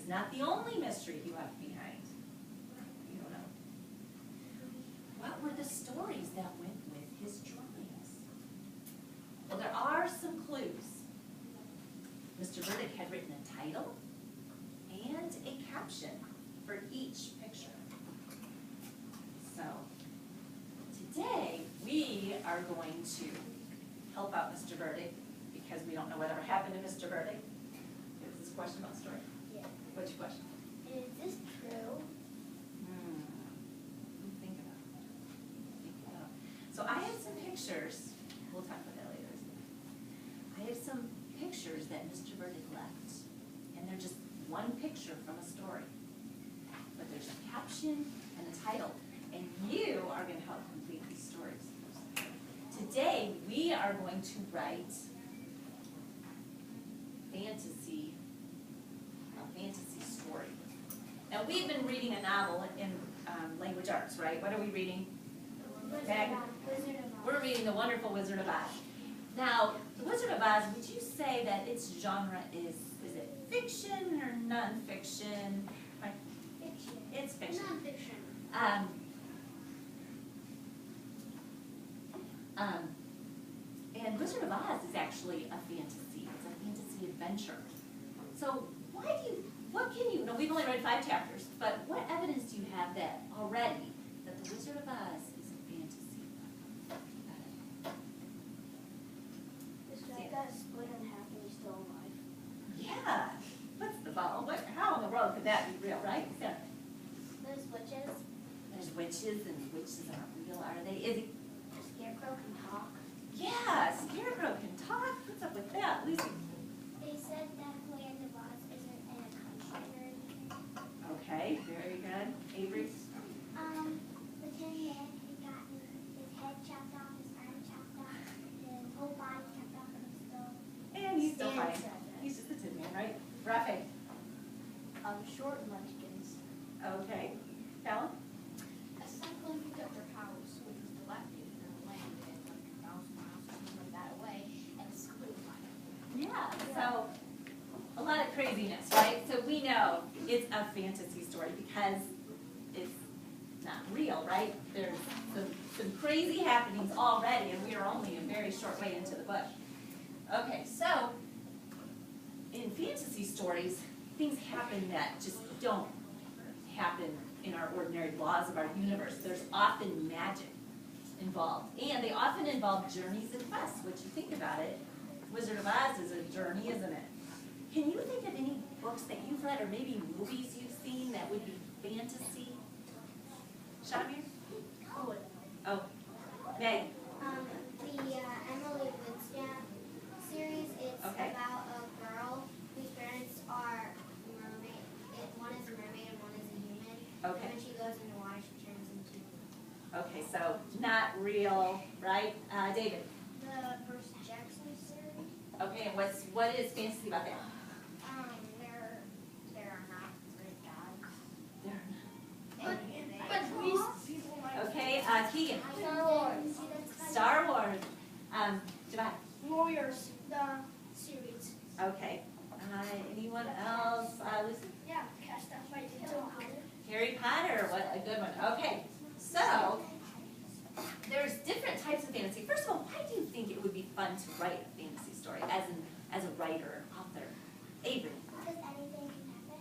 not the only mystery he left behind. You don't know. What were the stories that went with his drawings? Well, there are some clues. Mr. Burdick had written a title and a caption for each picture. So, today we are going to help out Mr. Burdick because we don't know whatever happened to Mr. Burdick. Is this a question about the story? Yeah. What's your question? Is this true? Think about it. So I have some pictures. We'll talk about that later. I have some pictures that Mr. Burdick left, and they're just one picture from a story. But there's a caption and a title, and you are going to help complete these stories. Today we are going to write a fantasy story. Now we've been reading a novel in language arts, right? What are we reading? Wizard of Oz. We're reading The Wonderful Wizard of Oz. Now, The Wizard of Oz, would you say that its genre is it fiction or nonfiction? Right? Fiction. It's fiction. Non-fiction. And Wizard of Oz is actually a fantasy. It's a fantasy adventure. So what can you, no, we've only read 5 chapters, but what evidence do you have that already that The Wizard of Oz is a fantasy? This guy got split in half and he's still alive. Yeah. What's the ball? How in the world could that be real, right? Yeah. There's witches. There's witches, and witches aren't real, are they? Is it? The scarecrow can talk. Yeah, Scarecrow can talk. What's up with that, Lucy? They said that Land of Oz isn't in a country or anything. Okay, very good. Avery? The Tin Man had gotten his head chopped off, his arm chopped off, his whole body chopped off, and And he's still Stan fine. said that. He's just a tin man, right? Rafe? Short munchkins. Okay. Fallon? A cyclone picked up their house, which was dilapidated in the land, and like 1,000 miles or something like that away, and it solidified it. Yeah, so a lot of craziness, right? So we know it's a fantasy story because it's not real, right? There's some crazy happenings already, and we are only a very short way into the book. Okay, so in fantasy stories, things happen that just don't happen in our ordinary laws of our universe. There's often magic involved, and they often involve journeys and quests, which you think about it, Wizard of Oz is a journey, isn't it? Can you think of any books that you've read or maybe movies you've seen that would be fantasy? Shamir? Oh, Meg? The Emily Woodstan series, it's Okay. about a girl whose parents are mermaid. One is a mermaid and one is a human. Okay. And when she goes into water, she turns into Okay, so not real, right? David? the Percy Jackson series. Okay, and what is fantasy about that? There are not great gods. Okay, Keegan? Star Wars. Star Wars. Javon? Warriors, the series. Okay. Anyone else? Lucy? Yeah, cast out by Harry Potter, what a good one. Okay, so there's different types of fantasy. First of all, why do you think it would be fun to write a fantasy story as a writer, author? Avery? Because anything can happen.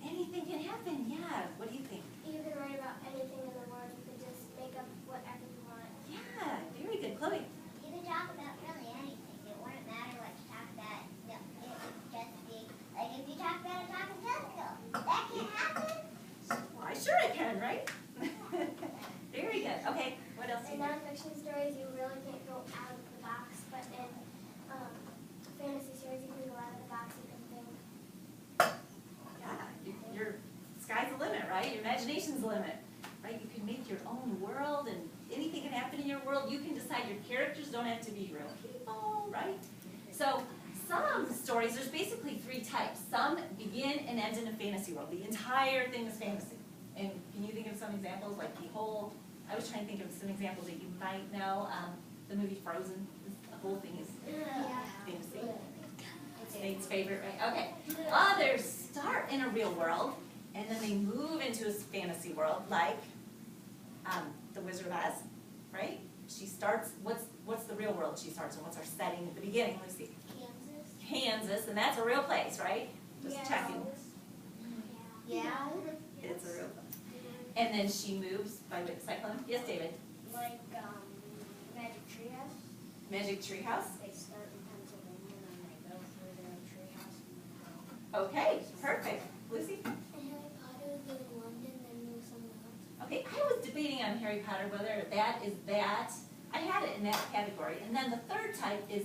Anything can happen, yeah. What do you think? You can write about anything in the world. You can just make up whatever you want. Yeah, very good. Chloe? You can talk about really anything. It wouldn't matter what you talk about. It would just be like if you talk about a talking telescope. That can happen. Why, sure it can, right? Very good. Okay, what else do In you think? nonfiction stories, you really can't go out of the box, but in fantasy stories, you can go out of the box. You can think. Yeah, your sky's the limit, right? Your imagination's the limit, right? You can make your own world, and anything can happen in your world. You can decide your characters don't have to be real people, right? So some stories, there's basically 3 types. Some begin and end in a fantasy world. The entire thing is fantasy. And can you think of some examples, like the whole, I was trying to think of some examples that you might know. The movie Frozen, the whole thing is fantasy. Nate's favorite, right? Okay. Others start in a real world, and then they move into a fantasy world, like the Wizard of Oz, right? She starts, what's the real world she starts in? What's our setting at the beginning, Lucy? Kansas, and that's a real place, right? Just checking. Yeah. It's a real place. And then she moves by which cyclone? Yes, David? Like, Magic Treehouse. Magic Treehouse? They start in Pennsylvania and then they go through their treehouse. Okay, perfect. Lucy? And Harry Potter, go to London, then move somewhere else. Okay, I was debating on Harry Potter whether that is that. I had it in that category. And then the third type is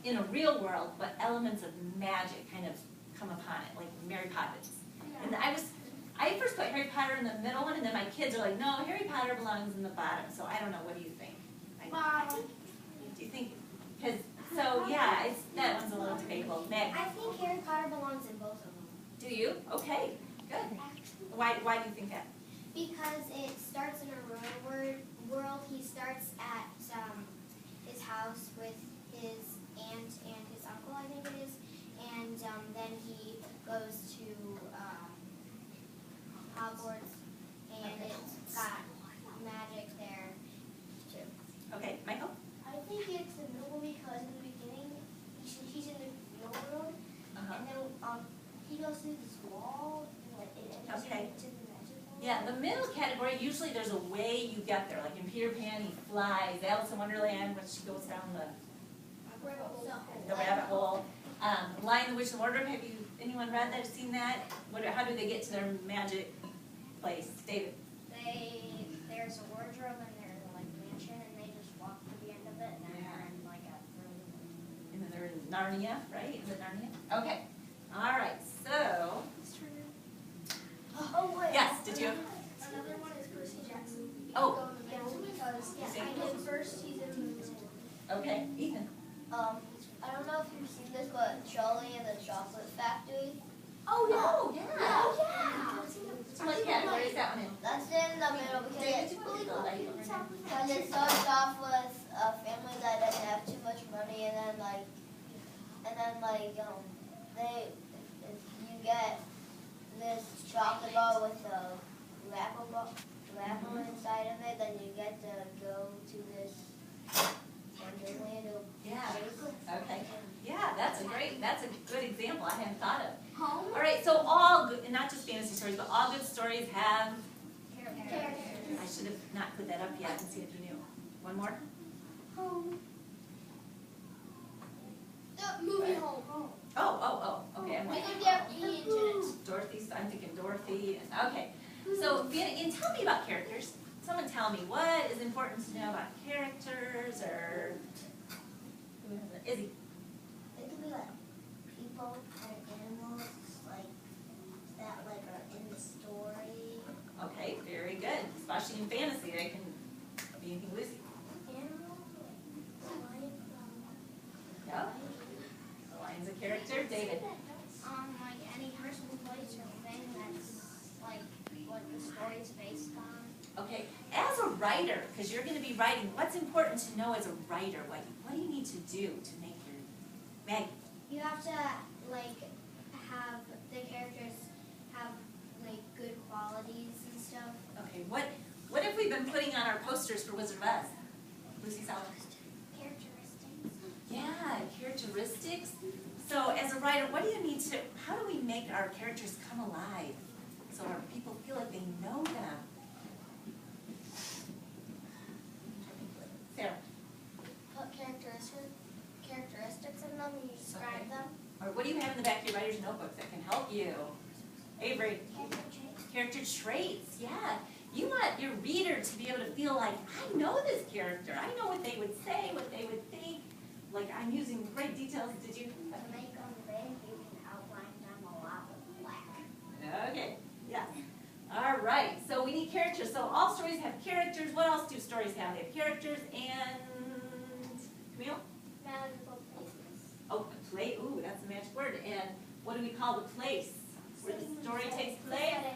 in a real world, but elements of magic kind of come upon it, like Mary Poppins. And I first put Harry Potter in the middle one, and then my kids are like, no, Harry Potter belongs in the bottom. So I don't know. What do you think? Do you think? Because yeah, that one's a little debatable. Meg, I think Harry Potter belongs in both of them. do you? Okay, good. Why do you think that? Because it starts in a real world. He starts at his house with his aunt and his uncle, I think it is, and then he goes to Hogwarts, and it's got magic there too. Okay, Michael? I think it's the middle because in the beginning he's in the real world, and then he goes through this wall, and it enters Okay. into the magic world. Yeah, the middle category, usually there's a way you get there. Like in Peter Pan, he flies. Alice in Wonderland, when she goes down the rabbit hole. Lion, the Witch, and the Wardrobe, have anyone read that, seen that? How do they get to their magic place? David? There's a wardrobe in their mansion, and they just walk to the end of it, and then they're in like a room. And then they're in Narnia, right? Is it Narnia? Okay. All right, so. Oh, wait. Yes, did you? Another one is Percy Jackson. Oh. Because I know first he's in the Okay, Ethan? I don't know if you've seen this, but Charlie and the Chocolate Factory. Oh, yeah. Yeah. So what category is that one in? That's in the middle because it starts off with a family that doesn't have too much money, and then you get this chocolate bar with a wrapper inside of it, then you get to go to this Wonderland. Yeah. Okay. Yeah, that's a good example I hadn't thought of. Home. All right, so all good, and not just fantasy stories, but all good stories have. Characters. I should have not put that up yet and see if you knew. One more. Home. The movie Home. Oh. Okay, I'm We like, could get E into it. Dorothy. I'm thinking Dorothy. Okay. So, and tell me about characters. Someone tell me what is important to know about characters, or who has it? Izzy. It could be like people and animals, like that, like are in the story. Okay, very good. Especially in fantasy, they can be anything. Lucy. Animals, like lion. Yeah. The lion's a character. David. Like any person, place, or thing that's like what the story is based on. Okay, as a writer, because you're going to be writing, what's important to know as a writer? What do you need to do to make your Maggie? You have to have the characters have good qualities and stuff. Okay, what have we been putting on our posters for Wizard of Oz? Lucy Sauer. Characteristics. Yeah, characteristics. So as a writer, what do you need to, how do we make our characters come alive so our people feel like they know them? Sarah. Put characteristics in them and you describe them. Or what do you have in the back of your writer's notebooks that can help you? Avery. Character traits, yeah. You want your reader to be able to feel like, I know this character. I know what they would say, what they would think. Like, I'm using great details. Did you? To make them big, you can outline them a lot with black. Okay, yeah. All right, so we need characters. So all stories have characters. What else do stories have? They have characters and, Camille? Magical places. Oh, a play. Ooh, that's a magic word. And what do we call the place where the story takes place?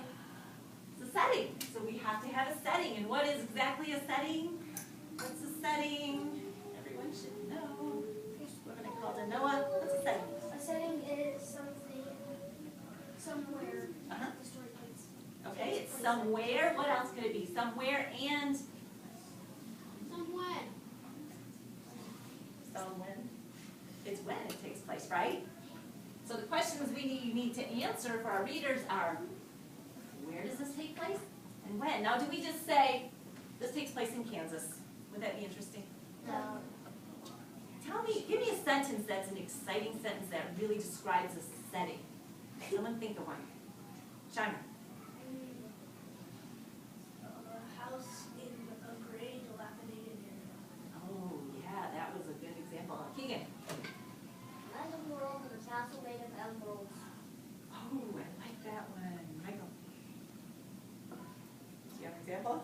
It's a setting. So we have to have a setting. And what is exactly a setting? What's a setting? Everyone should know. We're going to call it Noah. What's a setting? A setting is somewhere somewhere, what else could it be? Somewhere and Someone. when. It's when it takes place, right? So the questions you need to answer for our readers are, where does this take place and when? Now, do we just say, this takes place in Kansas? Would that be interesting? No. Give me a sentence that's an exciting sentence that really describes a setting. Someone think of one. Shimer. A house in a gray, dilapidated area. Oh, yeah, that was a good example. Keegan. Magic world in a castle made of emeralds. Oh, I like that one. Michael. Do you have an example?